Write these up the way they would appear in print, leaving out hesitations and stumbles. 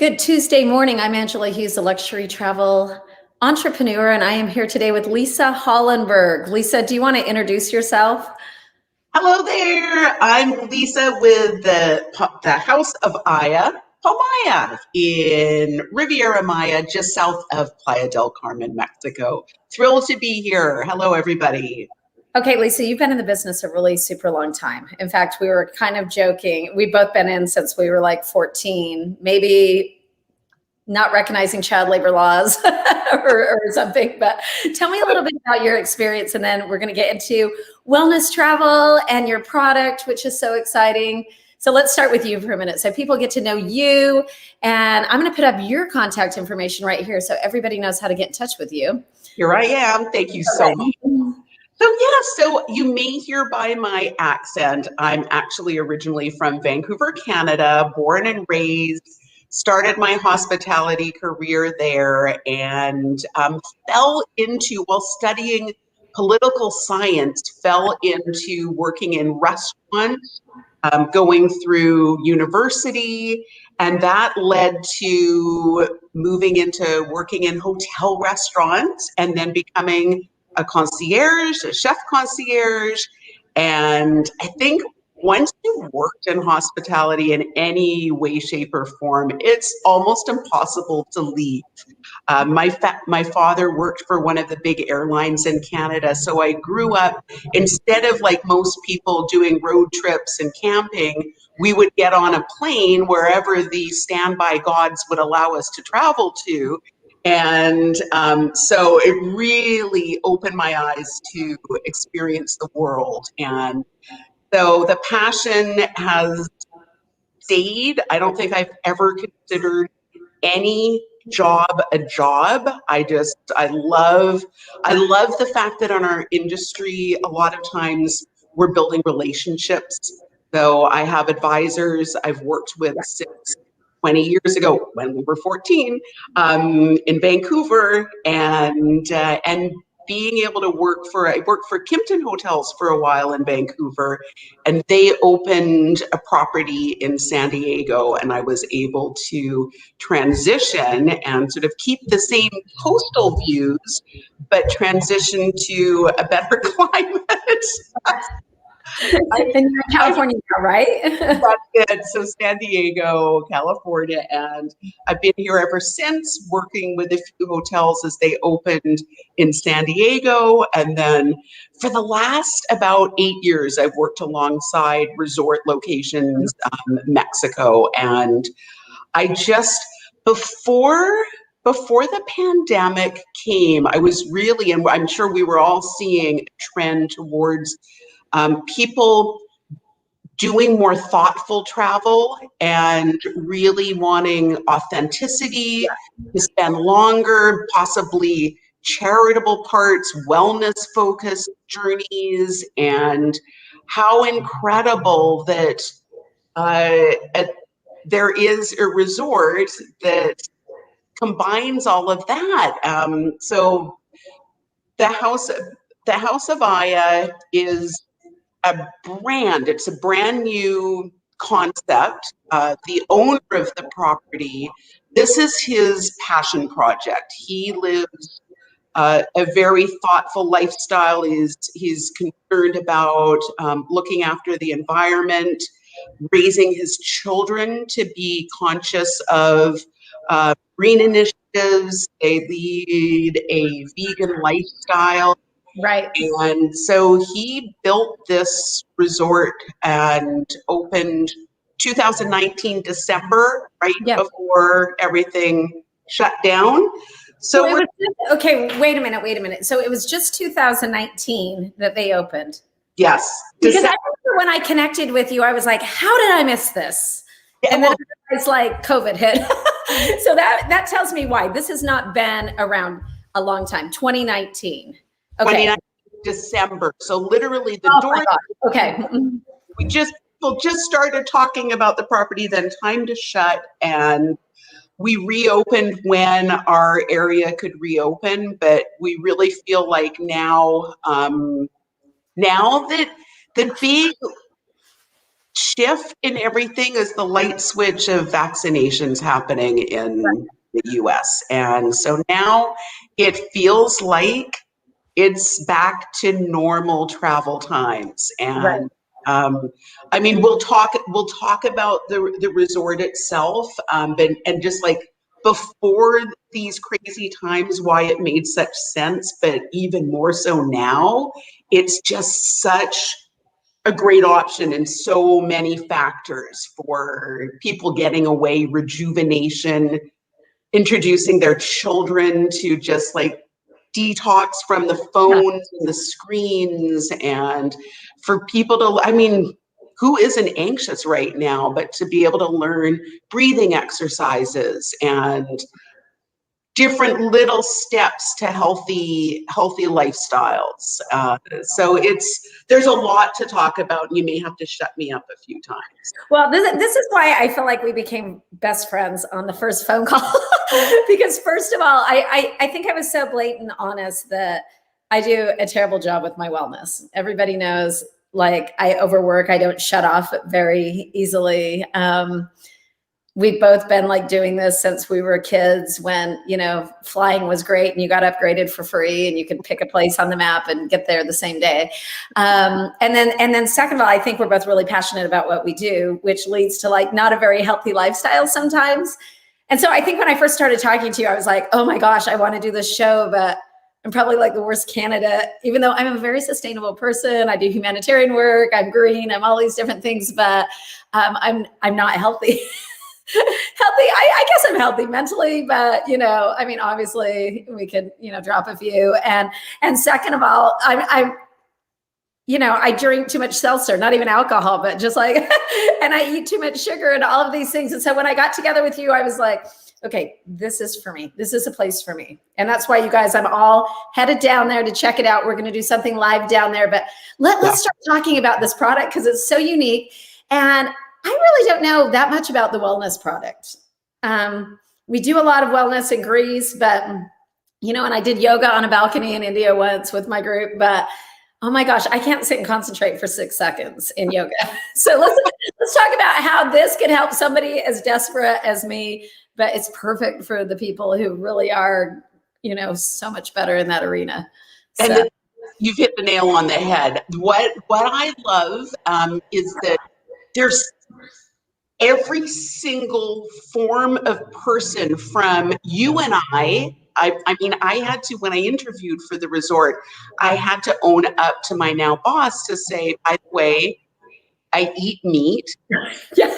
Good Tuesday morning. I'm Angela Hughes, a luxury travel entrepreneur, and I am here today with Lisa Hollenberg. Lisa, do you want to introduce yourself? Hello there. I'm Lisa with the House of AïA, Palmaïa in Riviera Maya, just south of Playa del Carmen, Mexico. Thrilled to be here. Hello, everybody. Okay, Lisa, you've been in the business a really super long time. In fact, we were kind of joking. We've both been in since we were like 14, maybe not recognizing child labor laws or something, but tell me a little bit about your experience, and then we're going to get into wellness travel and your product, which is so exciting. So let's start with you for a minute so people get to know you, and I'm going to put up your contact information right here so everybody knows how to get in touch with you. Here I am. Thank you so much. So you may hear by my accent, I'm actually originally from Vancouver, Canada, born and raised, started my hospitality career there, and while studying political science, fell into working in restaurants, going through university, and that led to moving into working in hotel restaurants and then becoming a concierge, a chef concierge. And I think once you've worked in hospitality in any way, shape, or form, it's almost impossible to leave. My father worked for one of the big airlines in Canada, so I grew up, instead of like most people doing road trips and camping, we would get on a plane wherever the standby gods would allow us to travel to. And so it really opened my eyes to experience the world. And so the passion has stayed. I don't think I've ever considered any job a job. I love the fact that in our industry, a lot of times we're building relationships. So I have advisors I've worked with since 20 years ago when we were 14 in Vancouver, and being able to I worked for Kimpton Hotels for a while in Vancouver, and they opened a property in San Diego, and I was able to transition and sort of keep the same coastal views, but transition to a better climate. And you're in California now, right? That's it. So San Diego, California, and I've been here ever since, working with a few hotels as they opened in San Diego. And then for the last about 8 years, I've worked alongside resort locations, Mexico. And I just, before the pandemic came, I was really, and I'm sure we were all seeing a trend towards people doing more thoughtful travel and really wanting authenticity, to spend longer, possibly charitable parts, wellness-focused journeys, and how incredible that there is a resort that combines all of that. So the House of AïA is it's a brand new concept. The owner of the property, this is his passion project. He lives a very thoughtful lifestyle. He's concerned about looking after the environment, raising his children to be conscious of green initiatives. They lead a vegan lifestyle. Right. And so he built this resort and opened 2019 December, right before everything shut down. So it was just, okay, wait a minute. So it was just 2019 that they opened. Yes. Because I remember when I connected with you, I was like, how did I miss this? Yeah, and then it's like COVID hit. So that tells me why. This has not been around a long time. 2019. Okay. December. So literally the door. Okay. People just started talking about the property, then time to shut, and we reopened when our area could reopen. But we really feel like now that the big shift in everything is the light switch of vaccinations happening in the US. And so now it feels like it's back to normal travel times. Right. And I mean, we'll talk about the resort itself, and just like before these crazy times, why it made such sense, but even more so now, it's just such a great option in so many factors for people getting away, rejuvenation, introducing their children to just like detox from the phones and the screens, and for people to, I mean, who isn't anxious right now, but to be able to learn breathing exercises and different little steps to healthy lifestyles. So there's a lot to talk about. You may have to shut me up a few times. Well, this is why I feel like we became best friends on the first phone call. Because first of all, I think I was so blatant honest that I do a terrible job with my wellness. Everybody knows, like, I overwork. I don't shut off very easily. We've both been like doing this since we were kids, when, you know, flying was great and you got upgraded for free and you could pick a place on the map and get there the same day. And then second of all, I think we're both really passionate about what we do, which leads to like not a very healthy lifestyle sometimes. And so I think when I first started talking to you, I was like, oh my gosh, I want to do this show, but I'm probably like the worst candidate, even though I'm a very sustainable person. I do humanitarian work. I'm green. I'm all these different things, but I'm not healthy. I guess I'm healthy mentally, but, you know, I mean, obviously we could, you know, drop a few. And second of all, I'm you know, I drink too much seltzer, not even alcohol, but just like, and I eat too much sugar and all of these things. And so when I got together with you, I was like, okay, this is for me. This is a place for me. And that's why, you guys, I'm all headed down there to check it out. We're going to do something live down there, but let's start talking about this product because it's so unique. And I really don't know that much about the wellness product. We do a lot of wellness in Greece, but, you know, and I did yoga on a balcony in India once with my group, but oh my gosh, I can't sit and concentrate for 6 seconds in yoga. So let's talk about how this could help somebody as desperate as me, but it's perfect for the people who really are, you know, so much better in that arena. And So. you've hit the nail on the head. What I love is that there's every single form of person, from you and I mean, I had to, when I interviewed for the resort, I had to own up to my now boss to say, by the way, I eat meat. Yeah.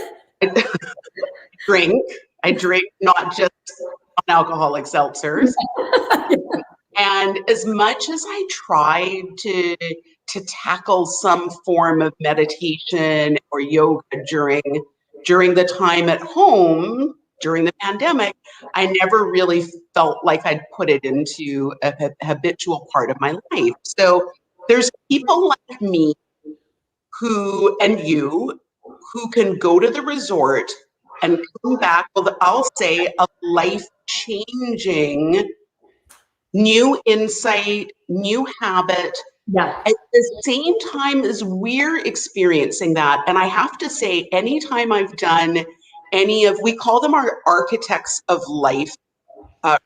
I drink not just non-alcoholic seltzers. And as much as I tried to tackle some form of meditation or yoga during the time at home, during the pandemic, I never really felt like I'd put it into a habitual part of my life. So there's people like me who can go to the resort and come back with, I'll say, a life-changing new insight, new habit. Yeah. At the same time as we're experiencing that, and I have to say, anytime I've done we call them our architects of life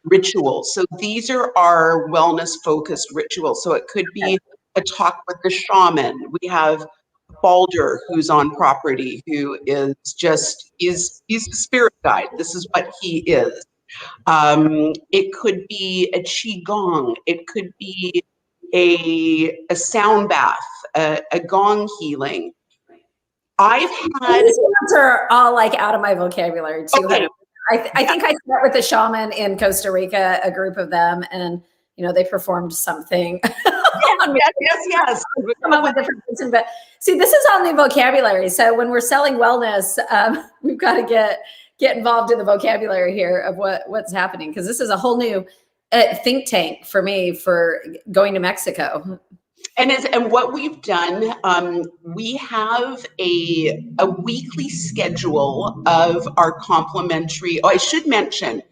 rituals. So these are our wellness-focused rituals. So it could be a talk with the shaman. We have Balder, who's on property, who is he's a spirit guide. This is what he is. It could be a qigong. It could be a sound bath, a gong healing. I've had. These ones are all like out of my vocabulary too. Okay. I think I met with a shaman in Costa Rica, a group of them, and you know, they performed something. Yes. Come up with a different person, but see, this is all new vocabulary. So when we're selling wellness, we've got to get involved in the vocabulary here of what's happening, because this is a whole new think tank for me for going to Mexico. And what we've done, we have a weekly schedule of our complimentary. Oh, I should mention,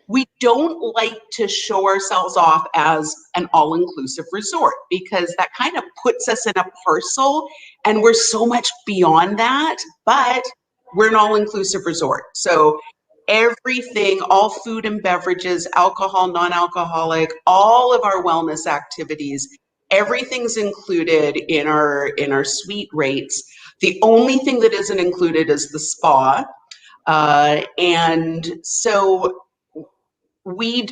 we don't like to show ourselves off as an all-inclusive resort because that kind of puts us in a parcel, and we're so much beyond that, but we're an all-inclusive resort. So everything, all food and beverages, alcohol, non-alcoholic, all of our wellness activities, everything's included in our suite rates. The only thing that isn't included is the spa. And so we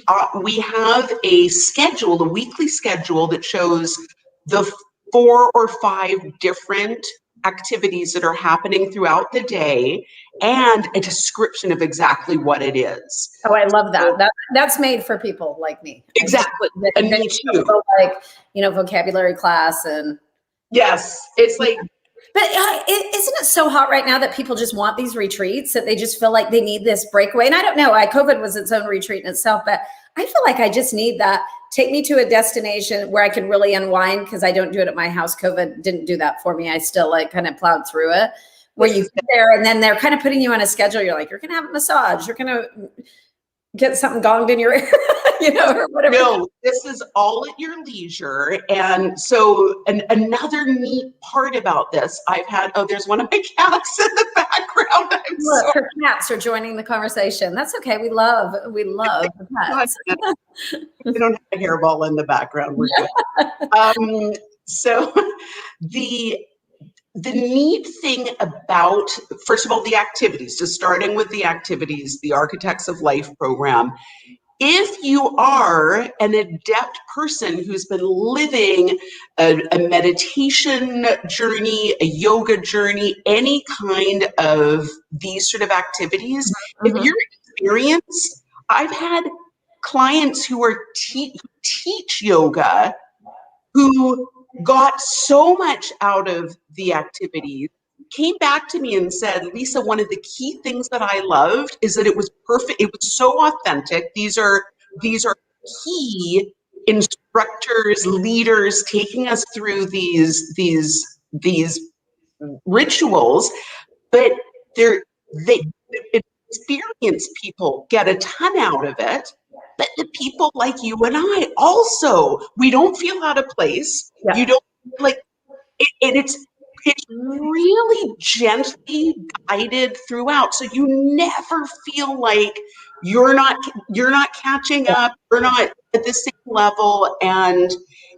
have a schedule, a weekly schedule that shows the 4 or 5 different activities that are happening throughout the day and a description of exactly what it is. Oh, I love that. That's made for people like me. Exactly. And me too. Like, vocabulary class and. Yes. It's like. But isn't it so hot right now that people just want these retreats, that they just feel like they need this breakaway? And I don't know, COVID was its own retreat in itself, but I feel like I just need that. Take me to a destination where I can really unwind, because I don't do it at my house. COVID didn't do that for me. I still kind of plowed through it, where you get there and then they're kind of putting you on a schedule. You're like, you're going to have a massage. You're going to get something gonged in your ear, or whatever. No, this is all at your leisure. And so another neat part about this, there's one of my cats in the background. Look, her cats are joining the conversation. That's okay. We love the pets. We don't have a hairball in the background. We're good. So the neat thing about, first of all, the activities, just starting with the activities, the Architects of Life program. If you are an adept person who's been living a meditation journey, a yoga journey, any kind of these sort of activities, if you're experienced, I've had clients who are teach yoga who got so much out of the activities, came back to me and said, Lisa, one of the key things that I loved is that it was perfect. It was so authentic. These are key instructors, leaders taking us through these rituals, but they experienced people get a ton out of it. But the people like you and I also, we don't feel out of place. Yeah. You don't and it's really gently guided throughout, so you never feel like you're not catching up, you're not at the same level, and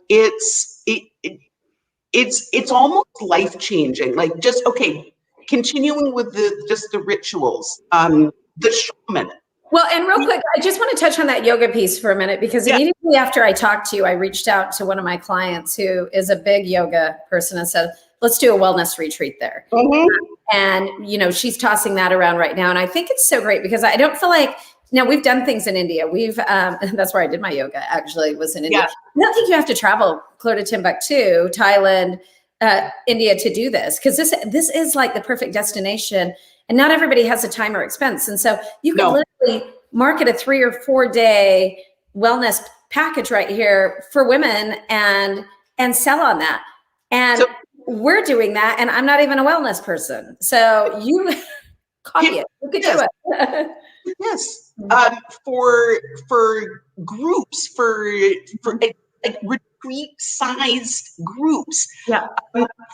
it's almost life changing. Like, just continuing with the rituals, the shaman. Well, and real quick, I just want to touch on that yoga piece for a minute, because immediately after I talked to you, I reached out to one of my clients who is a big yoga person and said, let's do a wellness retreat there. And, she's tossing that around right now. And I think it's so great, because I don't feel like, now we've done things in India. That's where I did my yoga, actually, was in India. I don't think you have to travel clear to Timbuktu, Thailand, India to do this, because this is like the perfect destination. And not everybody has the time or expense. And so you can literally market a 3 or 4 day wellness package right here for women and sell on that. And we're doing that. And I'm not even a wellness person. So you copy it. You could do it. Yes. For groups, for retreat-sized groups,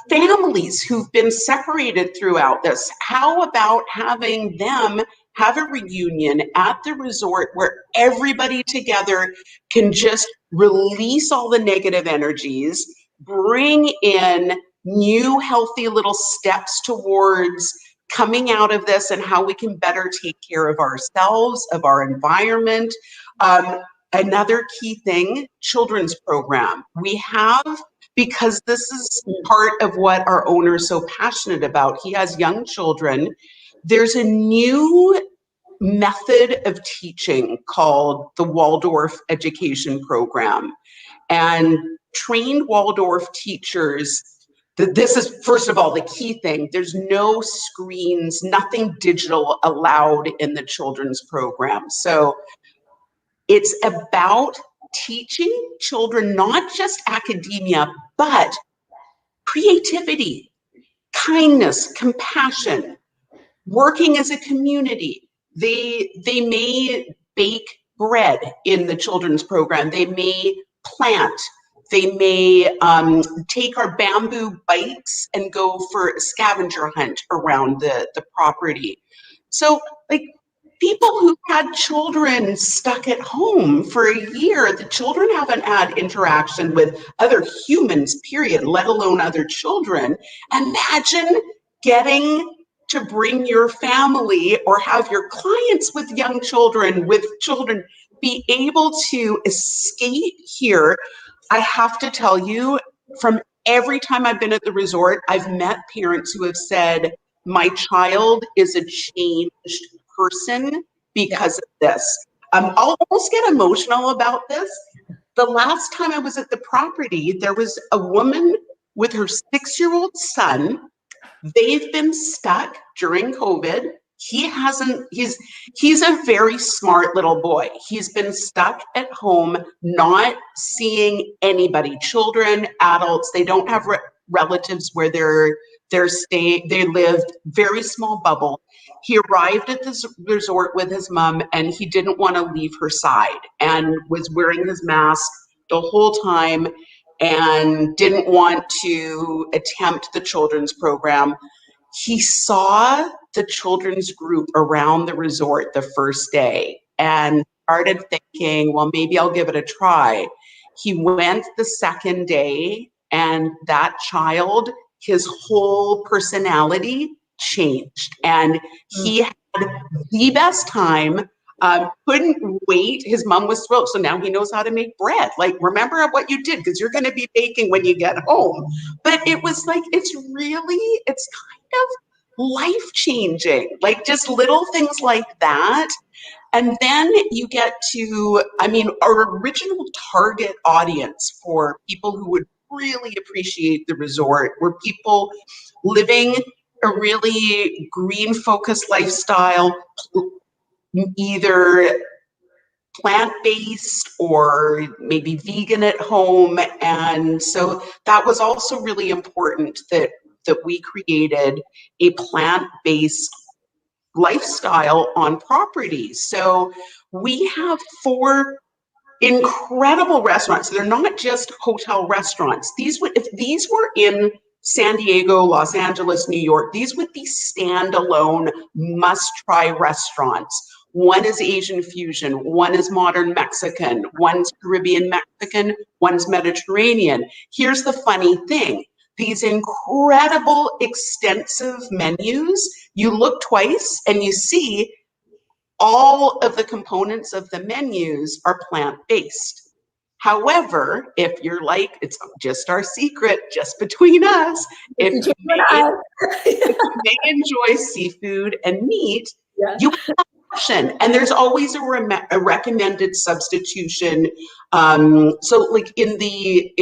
families who've been separated throughout this, how about having them have a reunion at the resort where everybody together can just release all the negative energies, bring in new healthy little steps towards coming out of this, and how we can better take care of ourselves, of our environment. Another key thing, children's program. We have, because this is part of what our owner is so passionate about. He has young children. There's a new method of teaching called the Waldorf Education Program. And trained Waldorf teachers, this is, first of all, the key thing. There's no screens, nothing digital allowed in the children's program. So it's about teaching children not just academia, but creativity, kindness, compassion, working as a community. They may bake bread in the children's program. They may plant. They may take our bamboo bikes and go for a scavenger hunt around the property. So like people who had children stuck at home for a year, the children haven't had interaction with other humans, period, let alone other children. Imagine getting to bring your family or have your clients with young children, be able to escape here. I have to tell you, from every time I've been at the resort, I've met parents who have said, my child is a changed person because of this. I'll almost get emotional about this. The last time I was at the property, there was a woman with her 6-year-old son. They've been stuck during COVID. He's a very smart little boy. He's been stuck at home, not seeing anybody, children, adults. They don't have relatives where they're staying. They live very small bubble. He arrived at this resort with his mom, and he didn't want to leave her side and was wearing his mask the whole time and didn't want to attempt the children's program. He saw the children's group around the resort the first day and started thinking, well, maybe I'll give it a try. He went the second day, and that child, his whole personality changed. And he had the best time. Couldn't wait. His mom was thrilled. So now he knows how to make bread. Like, remember what you did, because you're going to be baking when you get home. But it was like, it's kind of life changing, like just little things like that. And then you get to, our original target audience for people who would really appreciate the resort were people living a really green focused lifestyle, either plant-based or maybe vegan at home. And so that was also really important that we created a plant-based lifestyle on property. So we have 4 incredible restaurants. They're not just hotel restaurants. If these were in San Diego, Los Angeles, New York, these would be standalone must-try restaurants. One is Asian fusion, one is modern Mexican, one's Caribbean Mexican, one's Mediterranean. Here's the funny thing. These incredible, extensive menus, you look twice and you see all of the components of the menus are plant-based. However, if you're like, it's just our secret, just between us, if you may enjoy seafood and meat, you have an option. And there's always a recommended substitution. So like in the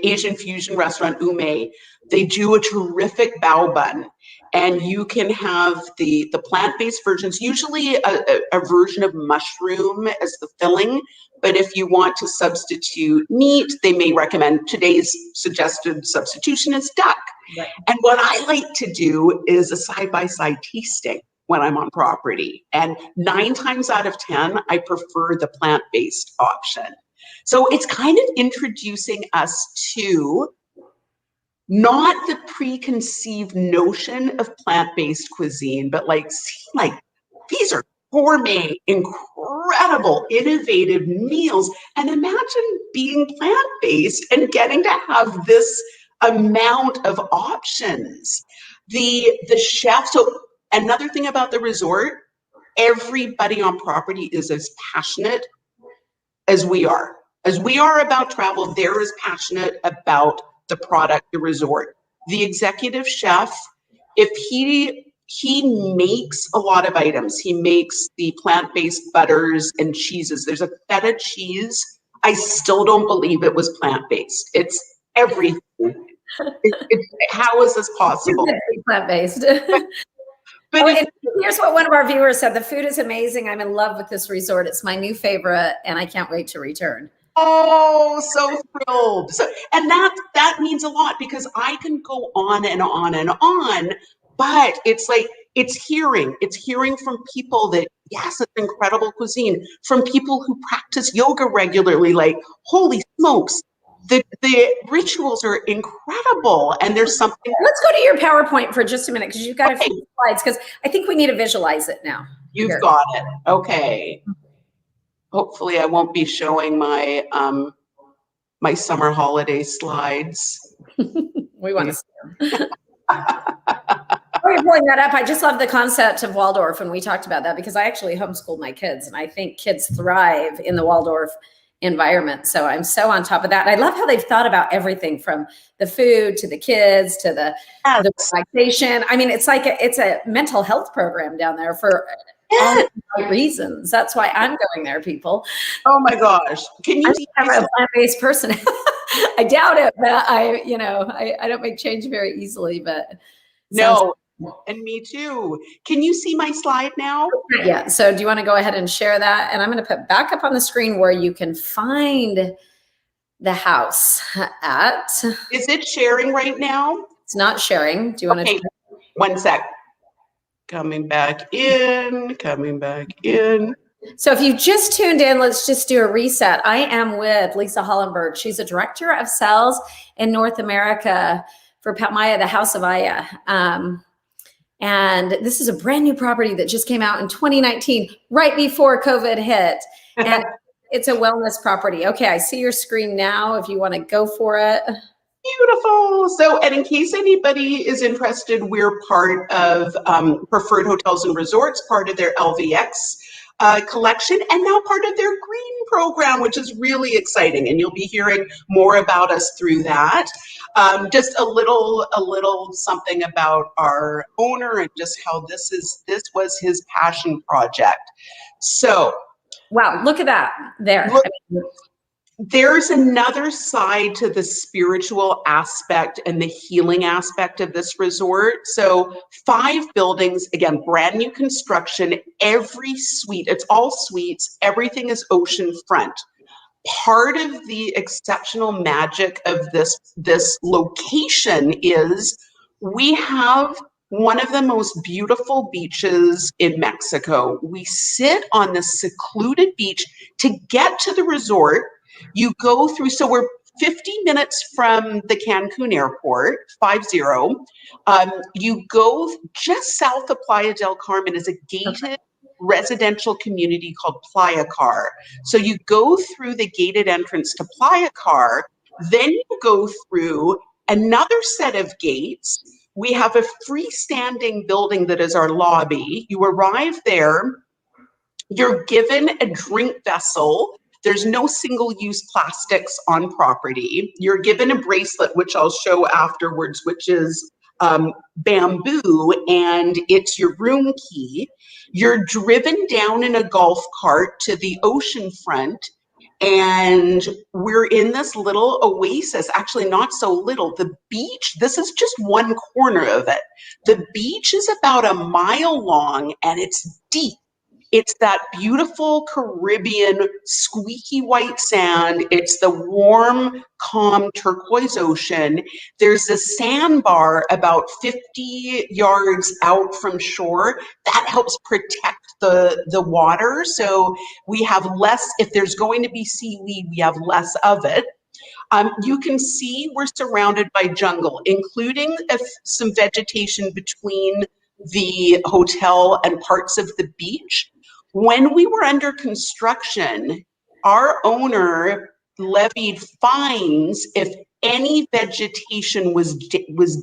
Asian fusion restaurant Ume, they do a terrific bao bun, and you can have the plant-based versions, usually a version of mushroom as the filling. But if you want to substitute meat, they may recommend today's suggested substitution is duck. Right. And what I like to do is a side-by-side tasting when I'm on property. And 9 times out of 10, I prefer the plant-based option. So it's kind of introducing us to not the preconceived notion of plant-based cuisine, but like these are gourmet, incredible, innovative meals. And imagine being plant-based and getting to have this amount of options. The chef, so another thing about the resort, everybody on property is as passionate as we are. As we are about travel, they're as passionate about the product, the resort. The executive chef, if he makes a lot of items, he makes the plant-based butters and cheeses. There's a feta cheese. I still don't believe it was plant-based. It's everything. How is this possible? Plant-based. But here's what one of our viewers said: the food is amazing. I'm in love with this resort. It's my new favorite, and I can't wait to return. Oh, so thrilled. And that means a lot, because I can go on and on and on, but it's like It's hearing from people that, yes, it's incredible cuisine, from people who practice yoga regularly, like, holy smokes, the rituals are incredible. And there's something. Let's go to your PowerPoint for just a minute, because you've got Okay. a few slides, because I think we need to visualize it now. You've got it. Okay. Hopefully I won't be showing my my summer holiday slides. We want to see them. While you're pulling that up, I just love the concept of Waldorf, and we talked about that because I actually homeschooled my kids, and I think kids thrive in the Waldorf environment. So I'm so on top of that. And I love how they've thought about everything from the food to the kids to the relaxation. I mean, it's like it's a mental health program down there for all the right reasons. That's why I'm going there, people. Oh my gosh. Can you see I'm a plant-based person? I doubt it, but I don't make change very easily, but no. And me too. Can you see my slide now? Yeah. So do you want to go ahead and share that? And I'm going to put back up on the screen where you can find the house at. Is it sharing right now? It's not sharing. Do you want to? One sec. Coming back in. So if you just tuned in, let's just do a reset. I am with Lisa Hollenberg. She's a director of sales in North America for Palmaïa, the House of AïA. And this is a brand new property that just came out in 2019, right before COVID hit. And it's a wellness property. Okay, I see your screen now if you want to go for it. Beautiful. So, and in case anybody is interested, we're part of Preferred Hotels and Resorts, part of their LVX collection, and now part of their green program, which is really exciting. And you'll be hearing more about us through that. Just a little something about our owner and just how this was his passion project. So, wow, look at that there. There's another side to the spiritual aspect and the healing aspect of this resort. So 5 buildings, again, brand new construction, every suite, it's all suites, everything is ocean front. Part of the exceptional magic of this location is we have one of the most beautiful beaches in Mexico. We sit on this secluded beach. To get to the resort, you go through, so we're 50 minutes from the Cancun airport, 50. You go just south of Playa del Carmen is a gated residential community called Playa Car. So you go through the gated entrance to Playa Car, then you go through another set of gates. We have a freestanding building that is our lobby. You arrive there, you're given a drink vessel. There's no single-use plastics on property. You're given a bracelet, which I'll show afterwards, which is bamboo, and it's your room key. You're driven down in a golf cart to the ocean front, and we're in this little oasis, actually not so little. The beach, this is just one corner of it. The beach is about a mile long, and it's deep. It's that beautiful Caribbean squeaky white sand. It's the warm, calm turquoise ocean. There's a sandbar about 50 yards out from shore that helps protect the water. So we have less, if there's going to be seaweed, we have less of it. You can see we're surrounded by jungle, including some vegetation between the hotel and parts of the beach. When we were under construction, our owner levied fines if any vegetation was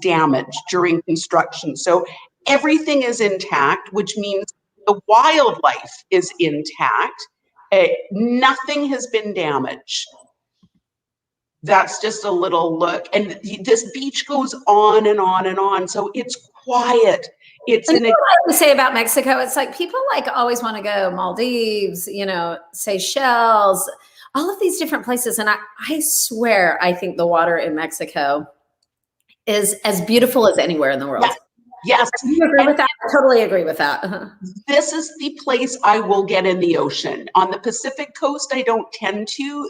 damaged during construction. So everything is intact, which means the wildlife is intact. Nothing has been damaged. That's just a little look. And this beach goes on and on and on. So it's quiet. It's and what I say about Mexico, it's like people always want to go Maldives, Seychelles, all of these different places. And I swear, I think the water in Mexico is as beautiful as anywhere in the world. Yes. Do you agree with that? I totally agree with that. This is the place I will get in the ocean. On the Pacific coast, I don't tend to.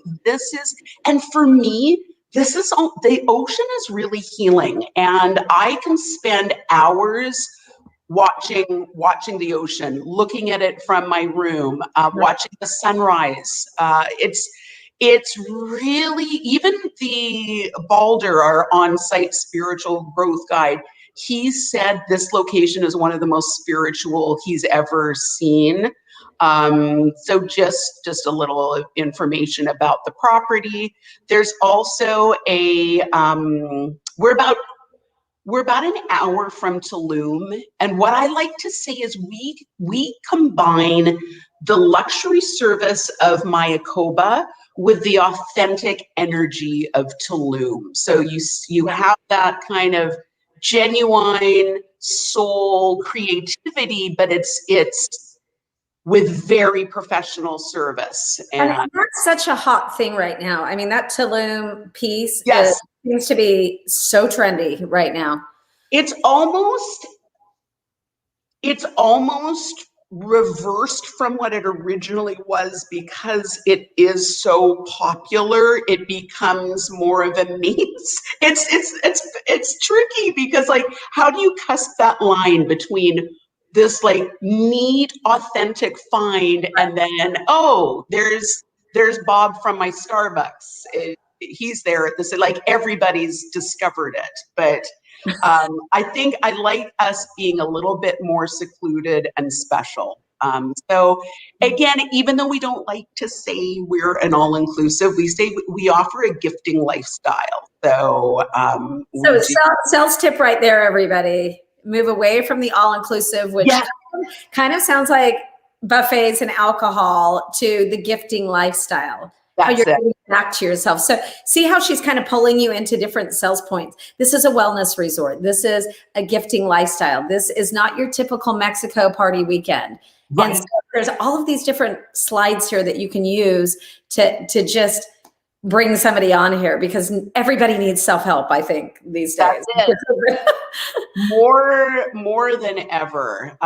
And for me, the ocean is really healing. And I can spend hours watching the ocean, looking at it from my room, watching the sunrise. It's really, even the Balder, our on-site spiritual growth guide, he said this location is one of the most spiritual he's ever seen. So just a little information about the property. There's also we're about an hour from Tulum, and what I like to say is we combine the luxury service of Mayakoba with the authentic energy of Tulum. So you have that kind of genuine soul creativity, but it's with very professional service. And that's such a hot thing right now. I mean, that Tulum piece yes, seems to be so trendy right now. It's almost reversed from what it originally was, because it is so popular. It becomes more of a means. It's tricky, because like, how do you cusp that line between this like neat, authentic find, and then, oh, there's Bob from my Starbucks. He's there at this, like, everybody's discovered it. But I think I like us being a little bit more secluded and special. So again, even though we don't like to say we're an all-inclusive, we say we offer a gifting lifestyle. So sales tip right there, everybody. Move away from the all-inclusive, which kind of sounds like buffets and alcohol, to the gifting lifestyle. How you're giving back to yourself. So see how she's kind of pulling you into different sales points. This is a wellness resort. This is a gifting lifestyle. This is not your typical Mexico party weekend. Right. And so there's all of these different slides here that you can use to just bring somebody on here, because everybody needs self-help, I think, these days. More than ever.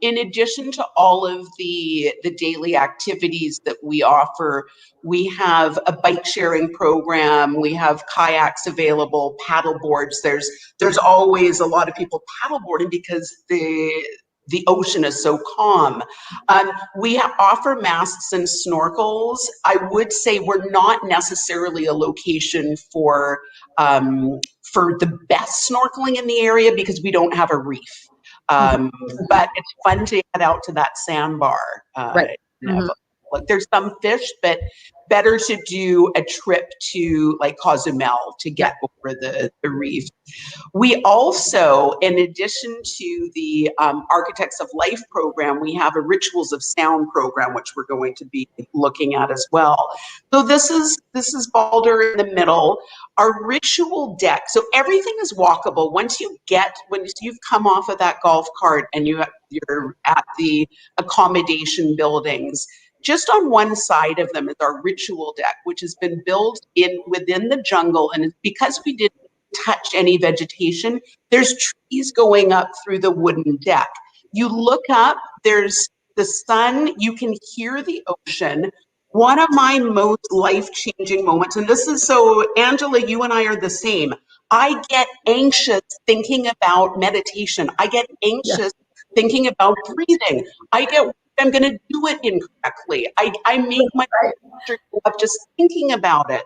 In addition to all of the daily activities that we offer, we have a bike sharing program. We have kayaks available, paddle boards. There's always a lot of people paddleboarding because the ocean is so calm. We offer masks and snorkels. I would say we're not necessarily a location for the best snorkeling in the area, because we don't have a reef. But it's fun to head out to that sandbar. Right. Look, there's some fish, but better to do a trip to like Cozumel to get over the reef. We also, in addition to the Architects of Life program, we have a Rituals of Sound program, which we're going to be looking at as well. So this is Balder in the middle. Our ritual deck, so everything is walkable. Once you've come off of that golf cart and you're at the accommodation buildings, just on one side of them is our ritual deck, which has been built within the jungle. And because we didn't touch any vegetation, there's trees going up through the wooden deck. You look up, there's the sun, you can hear the ocean. One of my most life-changing moments, and this is so, Angela, you and I are the same. I get anxious thinking about meditation. I get anxious thinking about breathing. I'm going to do it incorrectly. I make my up just thinking about it.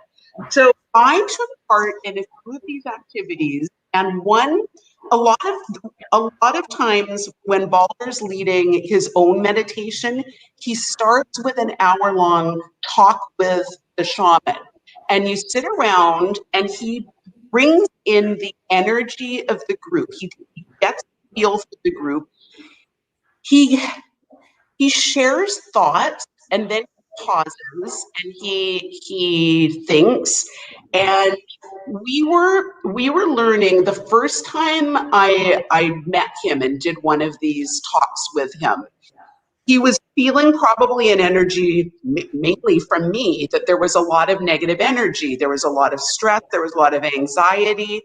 So I took part in a few of these activities, and a lot of times when Balder's leading his own meditation, he starts with an hour-long talk with the shaman, and you sit around and he brings in the energy of the group. He gets the feel for the group. He shares thoughts, and then he pauses and he thinks. And we were learning the first time I met him and did one of these talks with him. He was feeling probably an energy, mainly from me, that there was a lot of negative energy. There was a lot of stress. There was a lot of anxiety.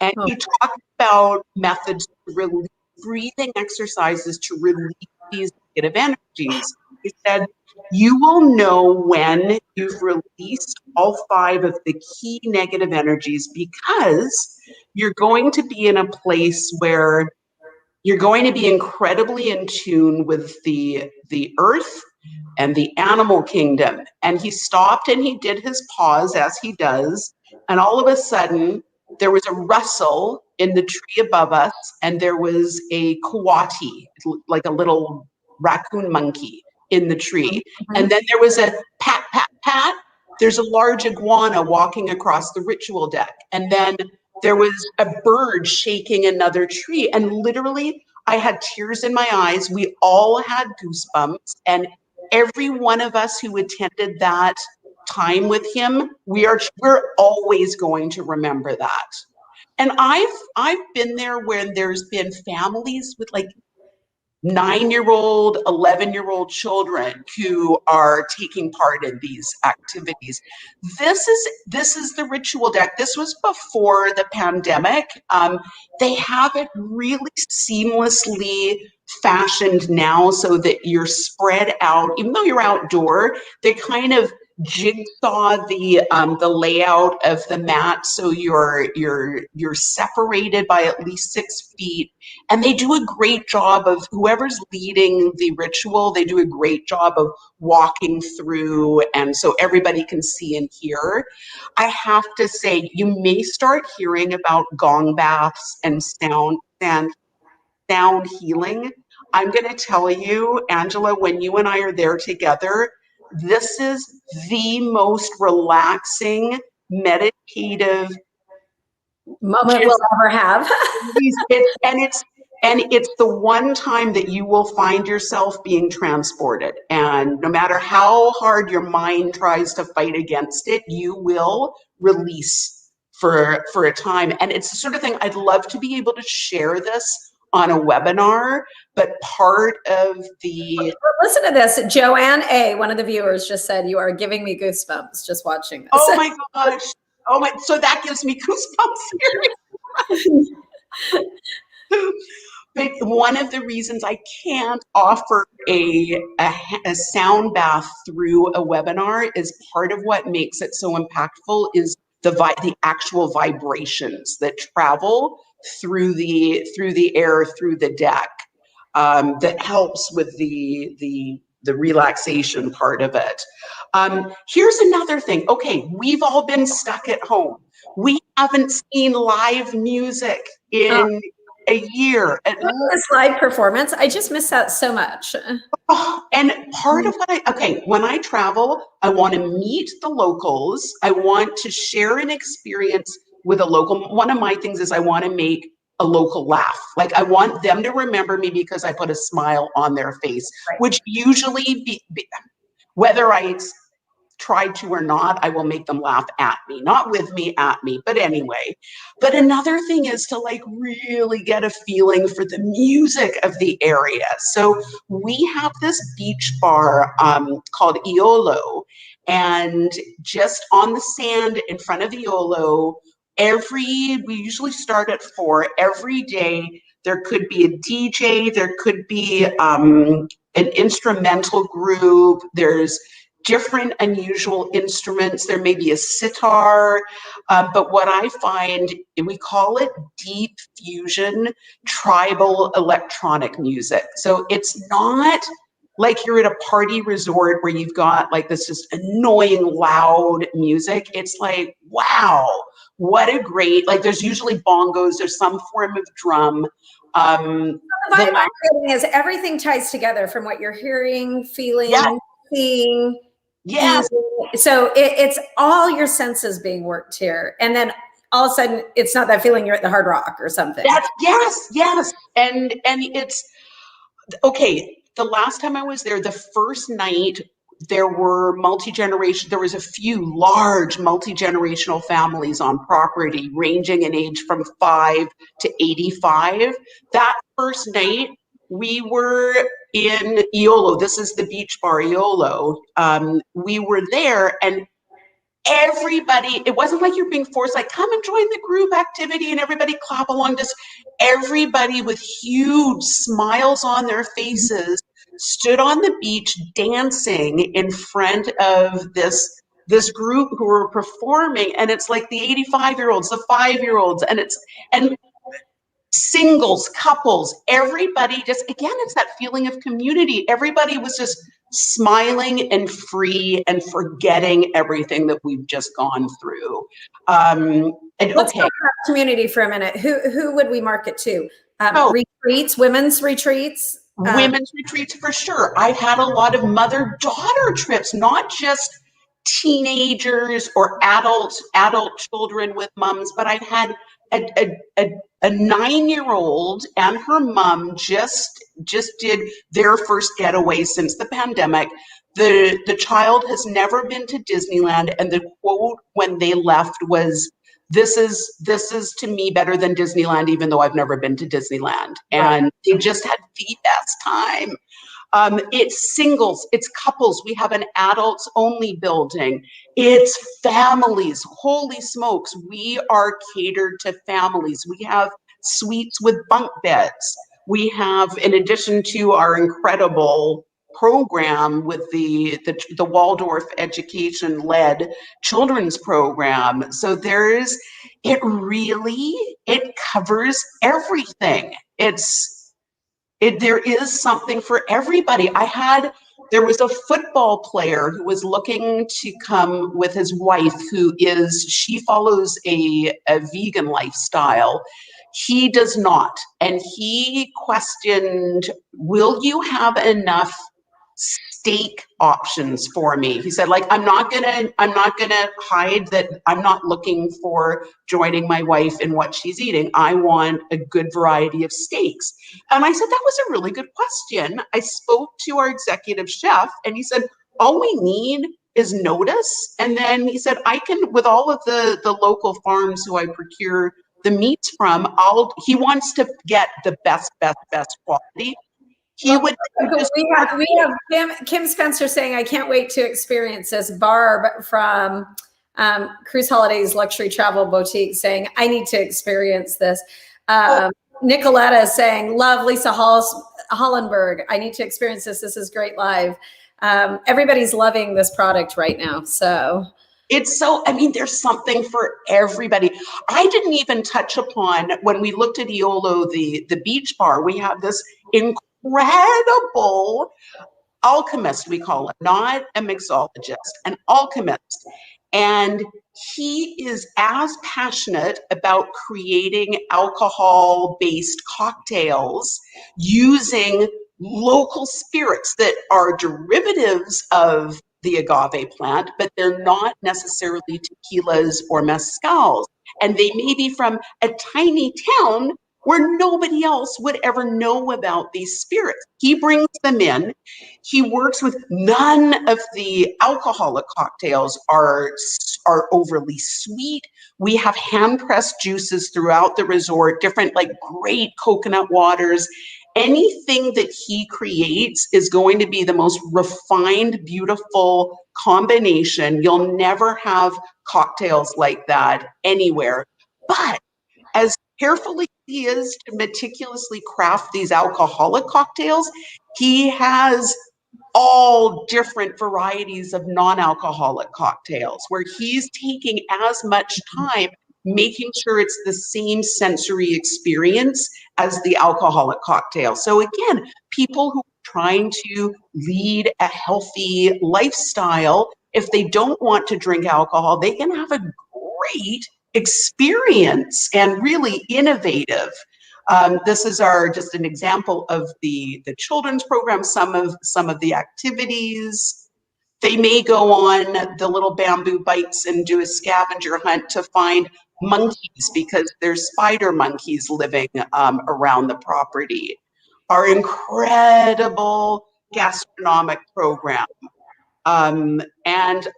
And he talked about methods to release, breathing exercises to release these negative energies. He said, you will know when you've released all 5 of the key negative energies, because you're going to be in a place where You're going to be incredibly in tune with the earth and the animal kingdom. And he stopped and he did his pause as he does. And all of a sudden, there was a rustle in the tree above us, and there was a coati, like a little raccoon monkey in the tree. And then there was a pat, pat, pat. There's a large iguana walking across the ritual deck. And then there was a bird shaking another tree. And literally, I had tears in my eyes. We all had goosebumps. And every one of us who attended that time with him, we're always going to remember that. And I've been there when there's been families with like 9-year-old, 11-year-old children who are taking part in these activities. This is the ritual deck. This was before the pandemic. They have it really seamlessly fashioned now so that you're spread out. Even though you're outdoor, they kind of jigsaw the layout of the mat so you're separated by at least 6 feet. And they do a great job of, whoever's leading the ritual, they do a great job of walking through, and so everybody can see and hear. I have to say, you may start hearing about gong baths and sound healing. I'm going to tell you, Angela, when you and I are there together, this is the most relaxing, meditative moment we'll ever have. It's the one time that you will find yourself being transported. And no matter how hard your mind tries to fight against it, you will release for a time. And it's the sort of thing I'd love to be able to share this on a webinar, but part of the... Listen to this. Joanne A., one of the viewers, just said, "You are giving me goosebumps just watching this." Oh my gosh. Oh my, so that gives me goosebumps. But one of the reasons I can't offer a sound bath through a webinar is part of what makes it so impactful is the actual vibrations that travel through the air, through the deck, that helps with the relaxation part of it. Here's another thing. Okay, we've all been stuck at home. We haven't seen live music in a year. This live performance, I just miss that so much. And part of when I travel, I want to meet the locals. I want to share an experience with a local. One of my things is I want to make a local laugh. Like, I want them to remember me because I put a smile on their face, right, which usually whether I tried to or not, I will make them laugh at me, not with me, at me, but anyway. But another thing is to like really get a feeling for the music of the area. So we have this beach bar called Iolo, and just on the sand in front of Iolo, we usually start at 4 every day. There could be a DJ, there could be an instrumental group, there's different unusual instruments. There may be a sitar, but what I find, we call it deep fusion tribal electronic music. So it's not like you're at a party resort where you've got like this just annoying loud music. It's like, wow, what a great, like there's usually bongos, there's some form of drum. The vibe I'm getting is everything ties together from what you're hearing, feeling, seeing. Yes. So it's all your senses being worked here. And then all of a sudden, it's not that feeling you're at the Hard Rock or something. Yes. And it's, okay, the last time I was there, the first night, there was a few large multi-generational families on property ranging in age from 5 to 85. That first night, we were in Iolo. This is the beach bar, Iolo. We were there, and everybody, it wasn't like you're being forced, like, come and join the group activity and everybody clap along. Just everybody with huge smiles on their faces stood on the beach dancing in front of this group who were performing. And it's like the 85-year-olds, the 5-year-olds, and singles, couples, everybody just, again, it's that feeling of community. Everybody was just smiling and free and forgetting everything that we've just gone through. And Let's okay. talk about community for a minute. Who would we market to? Retreats, women's retreats? Women's retreats for sure. I've had a lot of mother-daughter trips, not just teenagers or adult children with moms, but I've had a 9-year-old and her mom just did their first getaway since the pandemic. The child has never been to Disneyland, and the quote when they left was, this is to me better than Disneyland, even though I've never been to Disneyland. And they just had the best time. It's singles, it's couples. We have an adults only building. It's families. Holy smokes, we are catered to families. We have suites with bunk beds. We have, in addition to our incredible program with the Waldorf education-led children's program. So it covers everything. There is something for everybody. There was a football player who was looking to come with his wife, she follows a vegan lifestyle. He does not. And he questioned, will you have enough steak options for me? He said, like, I'm not gonna hide that I'm not looking for joining my wife in what she's eating. I want a good variety of steaks. And I said, that was a really good question. I spoke to our executive chef and he said, all we need is notice. And then he said, I can, with all of the local farms who I procure the meats from, he wants to get the best quality. We have Kim Spencer saying, I can't wait to experience this. Barb from Cruise Holidays Luxury Travel Boutique saying, I need to experience this. Nicoletta is saying, love Lisa Hollenberg. I need to experience this. This is great live. Everybody's loving this product right now. So there's something for everybody. I didn't even touch upon, when we looked at Iolo, the beach bar, we have this incredible alchemist, we call it, not a mixologist, an alchemist. And he is as passionate about creating alcohol-based cocktails using local spirits that are derivatives of the agave plant, but they're not necessarily tequilas or mezcals. And they may be from a tiny town where nobody else would ever know about these spirits. He brings them in. He works with, none of the alcoholic cocktails are overly sweet. We have hand-pressed juices throughout the resort, different like great coconut waters. Anything that he creates is going to be the most refined, beautiful combination. You'll never have cocktails like that anywhere. But as carefully he is to meticulously craft these alcoholic cocktails, he has all different varieties of non-alcoholic cocktails where he's taking as much time making sure it's the same sensory experience as the alcoholic cocktail. So again, people who are trying to lead a healthy lifestyle, if they don't want to drink alcohol, they can have a great experience and really innovative. This is just an example of the children's program, some of the activities. They may go on the little bamboo bites and do a scavenger hunt to find monkeys because there's spider monkeys living around the property. Our incredible gastronomic program. And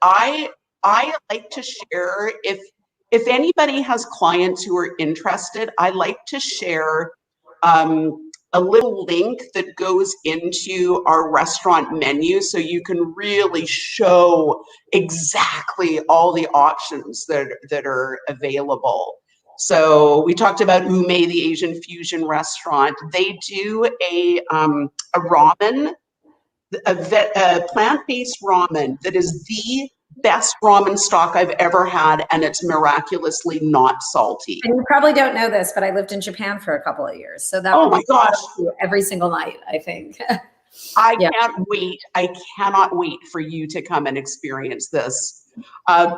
I like to share, if anybody has clients who are interested, I like to share a little link that goes into our restaurant menu so you can really show exactly all the options that are available. So we talked about Ume, the Asian fusion restaurant. They do a ramen, a plant-based ramen that is the best ramen stock I've ever had, and it's miraculously not salty. And you probably don't know this, but I lived in Japan for a couple of years. So that Oh my gosh. every single night, I think. I can't wait. I cannot wait for you to come and experience this.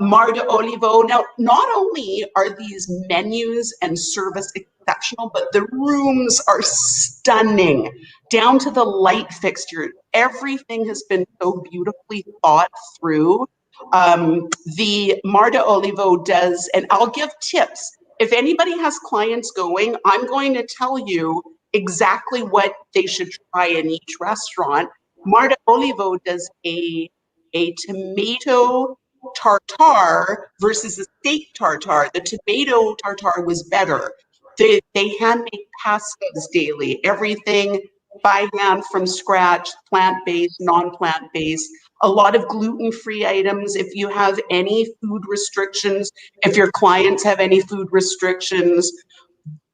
Mar de Olivo. Now, not only are these menus and service exceptional, but the rooms are stunning, down to the light fixture. Everything has been so beautifully thought through. The Mar de Olivo does, and I'll give tips. If anybody has clients going, I'm going to tell you exactly what they should try in each restaurant. Mar de Olivo does a tomato tartare versus a steak tartare. The tomato tartare was better. They hand make pastas daily, everything by hand from scratch, plant-based, non-plant-based, a lot of gluten-free items. If you have any food restrictions, if your clients have any food restrictions,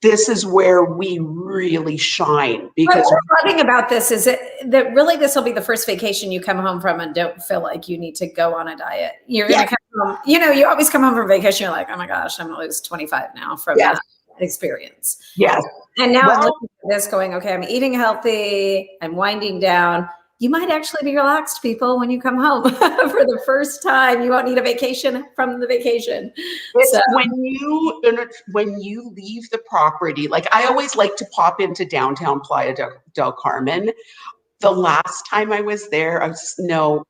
this is where we really shine. Because what's funny about this is that really this will be the first vacation you come home from and don't feel like you need to go on a diet. You're going to come home, you always come home from vacation, you're like, oh my gosh, I'm going to lose 25 now from that experience. Yes. And now I'm looking at this going, okay, I'm eating healthy, I'm winding down. You might actually be relaxed, people, when you come home for the first time. You won't need a vacation from the vacation. So when you leave the property, like I always like to pop into downtown Playa del Carmen. The last time I was there, I was no,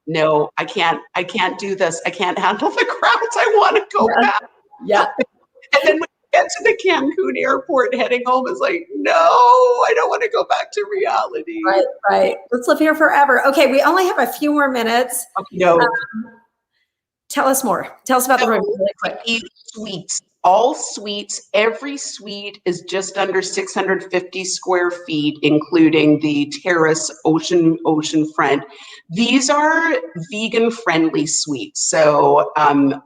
I can't do this. I can't handle the crowds. I want to go back. Yeah. And then when you get to the Cancun airport heading home, it's like, no, I don't want to go back to reality. Right. Let's live here forever. Okay, we only have a few more minutes. No. Tell us more. Tell us about the room really quick. Suites, all suites. Every suite is just under 650 square feet, including the terrace, ocean front. These are vegan-friendly suites. So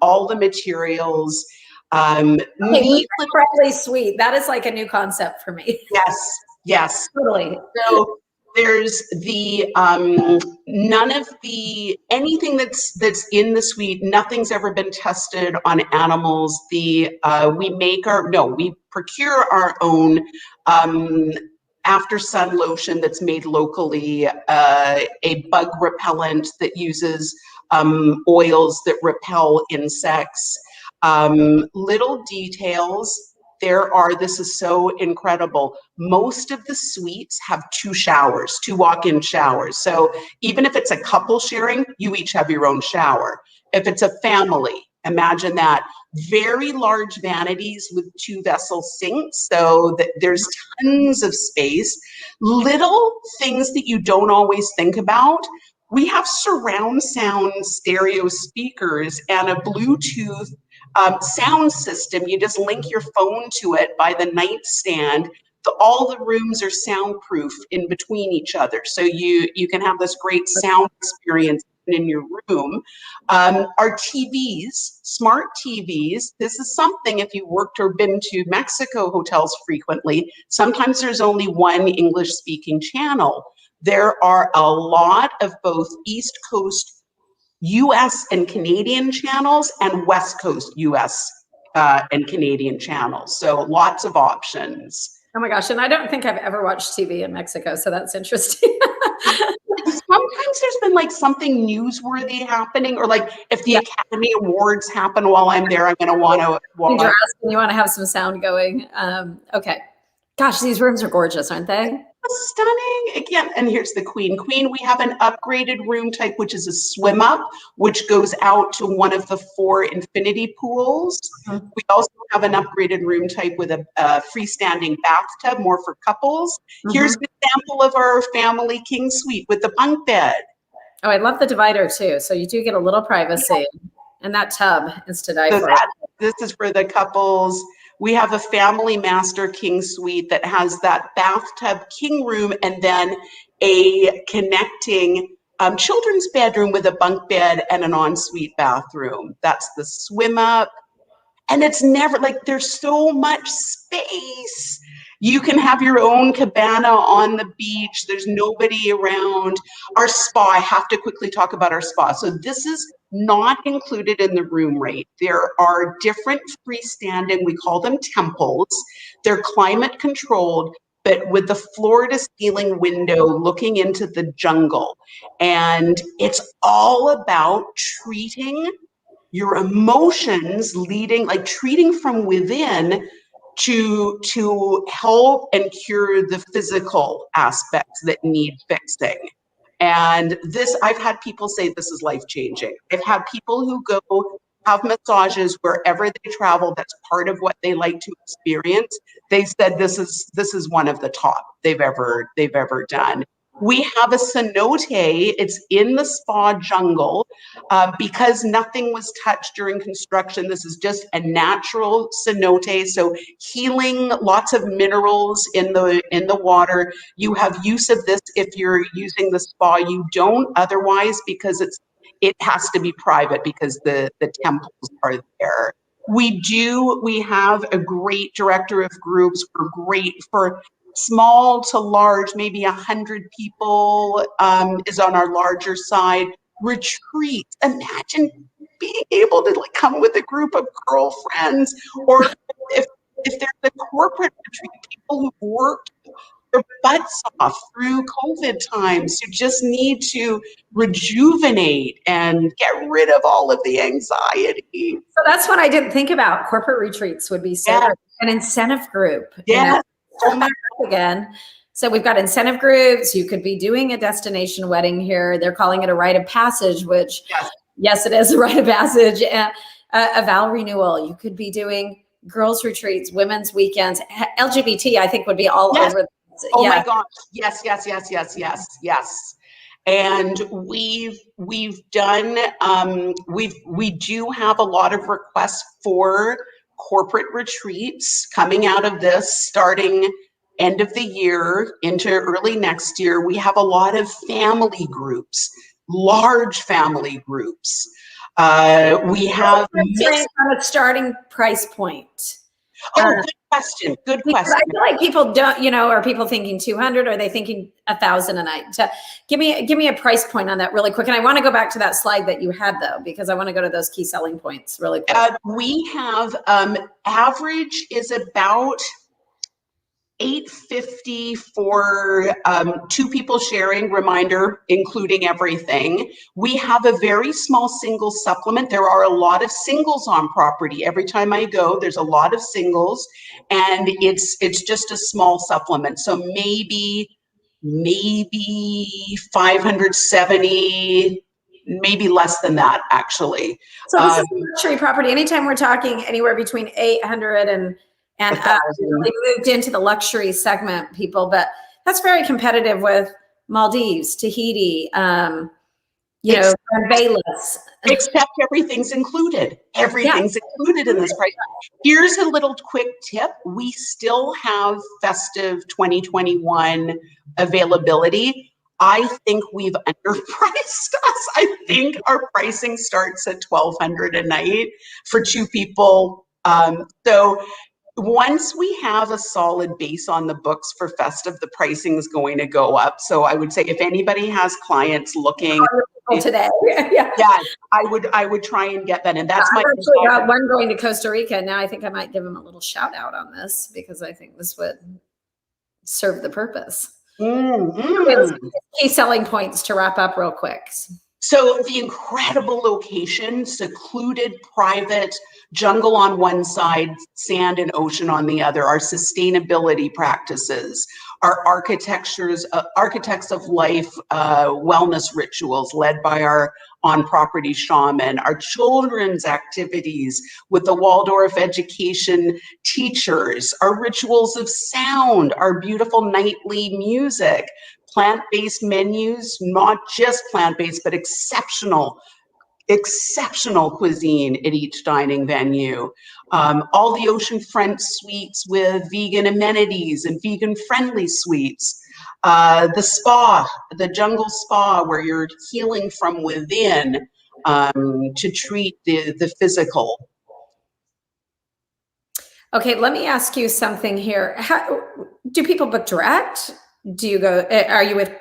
all the materials. Vegan-friendly suite. That is like a new concept for me. Yes. Totally. So there's the none of the anything that's in the suite, nothing's ever been tested on animals. We procure our own after sun lotion that's made locally, a bug repellent that uses oils that repel insects. Little details. This is so incredible. Most of the suites have two walk-in showers. So even if it's a couple sharing, you each have your own shower. If it's a family, imagine that. Very large vanities with 2-vessel sinks, so that there's tons of space. Little things that you don't always think about. We have surround sound stereo speakers and a Bluetooth sound system. You just link your phone to it by the nightstand. All the rooms are soundproof in between each other, so you can have this great sound experience in your room. Our TVs, smart TVs, this is something if you worked or been to Mexico hotels frequently, sometimes there's only one English speaking channel. There are a lot of both East Coast US and Canadian channels and West Coast US and Canadian channels. So lots of options. Oh my gosh. And I don't think I've ever watched TV in Mexico. So that's interesting. Sometimes there's been like something newsworthy happening, or like if the Academy Awards happen while I'm there, I'm going to want to. You want to have some sound going. Okay. Gosh, these rooms are gorgeous, aren't they? Stunning. Again, and here's the queen. We have an upgraded room type, which is a swim up, which goes out to one of the 4 infinity pools. Mm-hmm. We also have an upgraded room type with a freestanding bathtub, more for couples. Mm-hmm. Here's an example of our family king suite with the bunk bed. Oh, I love the divider too. So you do get a little privacy. And that tub is to die for. This is for the couples. We have a family master king suite that has that bathtub king room and then a connecting children's bedroom with a bunk bed and an ensuite bathroom. That's the swim up. And it's never like there's so much space. You can have your own cabana on the beach. There's nobody around. Our spa, I have to quickly talk about our spa. So this is not included in the room rate. There are different freestanding, we call them temples. They're climate controlled, but with the floor to ceiling window looking into the jungle. And it's all about treating your emotions, treating from within to help and cure the physical aspects that need fixing. And this, I've had people say this is life-changing. I've had people who go have massages wherever they travel. That's part of what they like to experience. They said this is one of the top they've ever done. We have a cenote. It's in the spa jungle because nothing was touched during construction. This is just a natural cenote. So healing, lots of minerals in the water. You have use of this if you're using the spa. You don't otherwise because it has to be private because the temples are there. We have a great director of groups. We're great for small to large, maybe 100 people is on our larger side. Retreat. Imagine being able to come with a group of girlfriends, or if there's a corporate retreat, people who worked their butts off through COVID times who just need to rejuvenate and get rid of all of the anxiety. So that's what I didn't think about. Corporate retreats would be so great. An incentive group. Yeah. Again. So we've got incentive groups. You could be doing a destination wedding here. They're calling it a rite of passage, which yes, it is a rite of passage. A vow renewal. You could be doing girls' retreats, women's weekends. LGBT, I think, would be all over. Oh my gosh. Yes. And we've done, we do have a lot of requests for corporate retreats coming out of this, starting end of the year into early next year. We have a lot of family groups, large family groups. We have on a starting price point. Good question. Good question. I feel like people don't, are people thinking 200? Or are they thinking 1,000 a night? So give me a price point on that really quick. And I want to go back to that slide that you had though, because I want to go to those key selling points really quick. We have average is about $850 for 2 people sharing, reminder, including everything. We have a very small single supplement. There are a lot of singles on property. Every time I go, there's a lot of singles, and it's just a small supplement. So maybe 570, maybe less than that, actually. So this is luxury property. Anytime we're talking anywhere between 800 and we moved into the luxury segment, people, but that's very competitive with Maldives, Tahiti, Barbados. Except everything's included. Everything's included in this price. Here's a little quick tip. We still have festive 2021 availability. I think we've underpriced us. I think our pricing starts at $1,200 a night for 2 people. So once we have a solid base on the books for festive, the pricing is going to go up. So I would say if anybody has clients looking today, I would try and get that. And that's I've actually got one going to Costa Rica. Now I think I might give them a little shout out on this because I think this would serve the purpose. Key selling points to wrap up real quick. So the incredible location, secluded, private, jungle on one side, sand and ocean on the other, our sustainability practices, our architects of life wellness rituals led by our on-property shaman, our children's activities with the Waldorf education teachers, our rituals of sound, our beautiful nightly music, plant-based menus, not just plant-based, but exceptional cuisine at each dining venue. All the oceanfront suites with vegan amenities and vegan-friendly suites. The spa, the jungle spa, where you're healing from within to treat the physical. Okay, let me ask you something here. How do people book direct? Do you go, are you with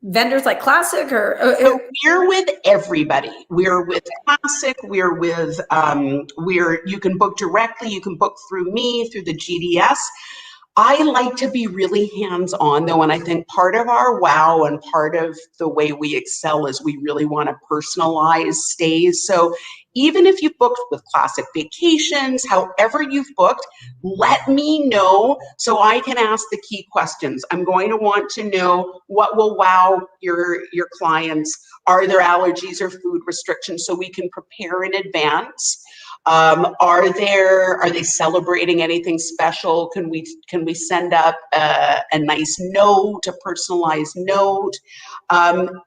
vendors like Classic or? So we're with everybody. We're with Classic. We're with, you can book directly. You can book through me, through the GDS. I like to be really hands-on though, and I think part of our wow and part of the way we excel is we really want to personalize stays. So even if you've booked with Classic Vacations, however you've booked, let me know so I can ask the key questions. I'm going to want to know what will wow your clients. Are there allergies or food restrictions so we can prepare in advance? Are they celebrating anything special? Can we send up a nice note, a personalized note?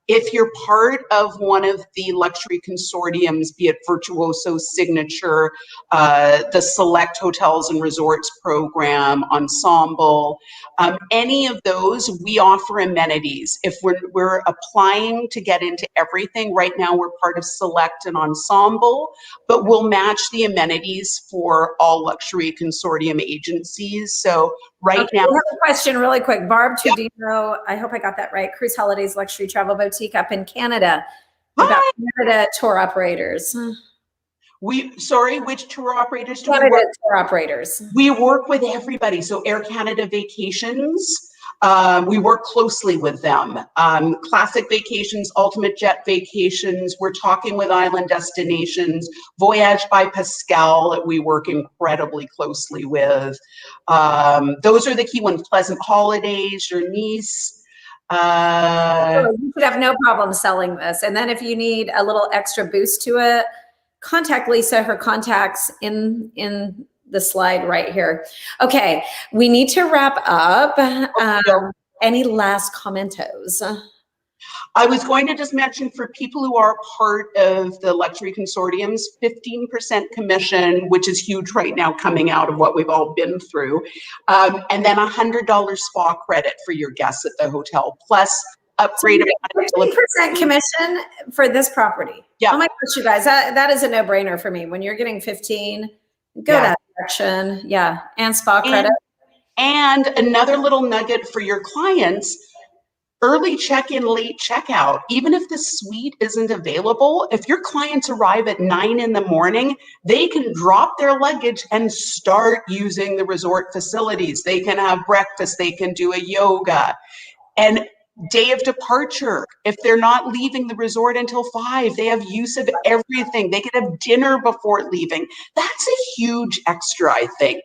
If you're part of one of the luxury consortiums, be it Virtuoso Signature, the Select Hotels and Resorts Program, Ensemble, any of those, we offer amenities. If we're applying to get into everything, right now we're part of Select and Ensemble, but we'll match the amenities for all luxury consortium agencies. So right now, I have a question really quick. Barb Tudino, I hope I got that right. Cruise Holidays Luxury Travel Boutique up in Canada. About Canada tour operators. Sorry, which tour operators do Canada tour operators. We work with everybody. So Air Canada Vacations, we work closely with them. Classic Vacations, Ultimate Jet Vacations, we're talking with Island Destinations, Voyage by Pascal that we work incredibly closely with. Those are the key ones. Pleasant Holidays, your niece. You should have no problem selling this. And then if you need a little extra boost to it, contact Lisa. Her contact's in the slide right here. Okay, we need to wrap up. Any last commentos? I was going to just mention for people who are part of the luxury consortiums, 15% commission, which is huge right now coming out of what we've all been through. And then $100 spa credit for your guests at the hotel, plus upgrade. 15% commission for this property. Yeah. Oh my gosh, you guys, that is a no-brainer for me. When you're getting 15, go that direction. Yeah, and spa credit. And another little nugget for your clients, early check-in, late checkout. Even if the suite isn't available, if your clients arrive at 9 in the morning, they can drop their luggage and start using the resort facilities. They can have breakfast, they can do a yoga. And day of departure, if they're not leaving the resort until 5, they have use of everything. They can have dinner before leaving. That's a huge extra, I think.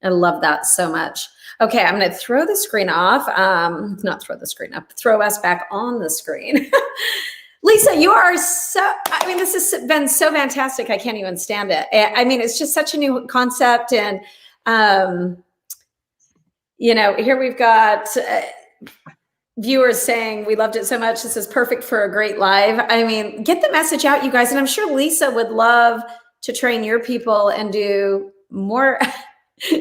I love that so much. Okay, I'm going to throw the screen off. Not throw the screen up, throw us back on the screen. Lisa, you are so, I mean, this has been so fantastic. I can't even stand it. I mean, it's just such a new concept. And, you know, here we've got viewers saying, we loved it so much. This is perfect for a great live. I mean, get the message out, you guys. And I'm sure Lisa would love to train your people and do more.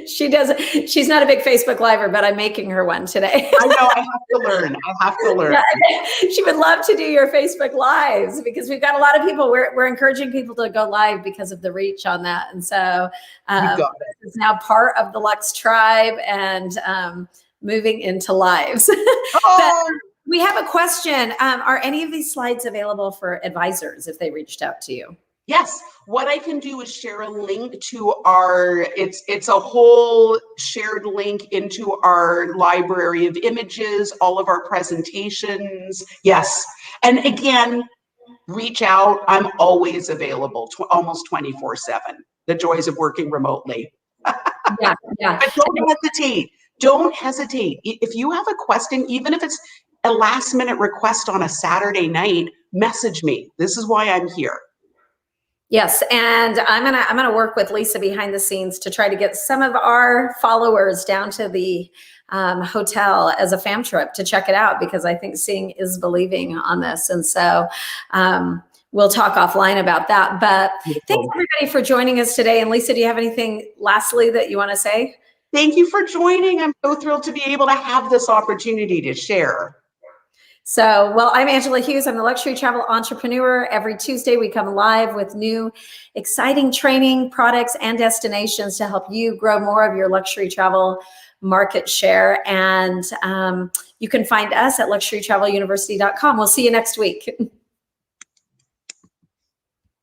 She doesn't, she's not a big Facebook Liver, but I'm making her one today. I know, I have to learn. I have to learn. Yeah, she would love to do your Facebook Lives because we've got a lot of people, we're encouraging people to go live because of the reach on that. And so this is now part of the Lux tribe and moving into lives. Oh. But we have a question. Are any of these slides available for advisors if they reached out to you? Yes, what I can do is share a link to our, it's a whole shared link into our library of images, all of our presentations. Yes, and again, reach out. I'm always available, almost 24/7. The joys of working remotely. Yeah. But don't hesitate. Don't hesitate. If you have a question, even if it's a last minute request on a Saturday night, message me. This is why I'm here. Yes, and I'm gonna work with Lisa behind the scenes to try to get some of our followers down to the hotel as a fam trip to check it out, because I think seeing is believing on this. And so we'll talk offline about that. But thanks everybody for joining us today. And Lisa, do you have anything lastly that you want to say? Thank you for joining. I'm so thrilled to be able to have this opportunity to share. So, well, I'm Angela Hughes. I'm the Luxury Travel Entrepreneur. Every Tuesday, we come live with new, exciting training, products, and destinations to help you grow more of your luxury travel market share. And you can find us at luxurytraveluniversity.com. We'll see you next week.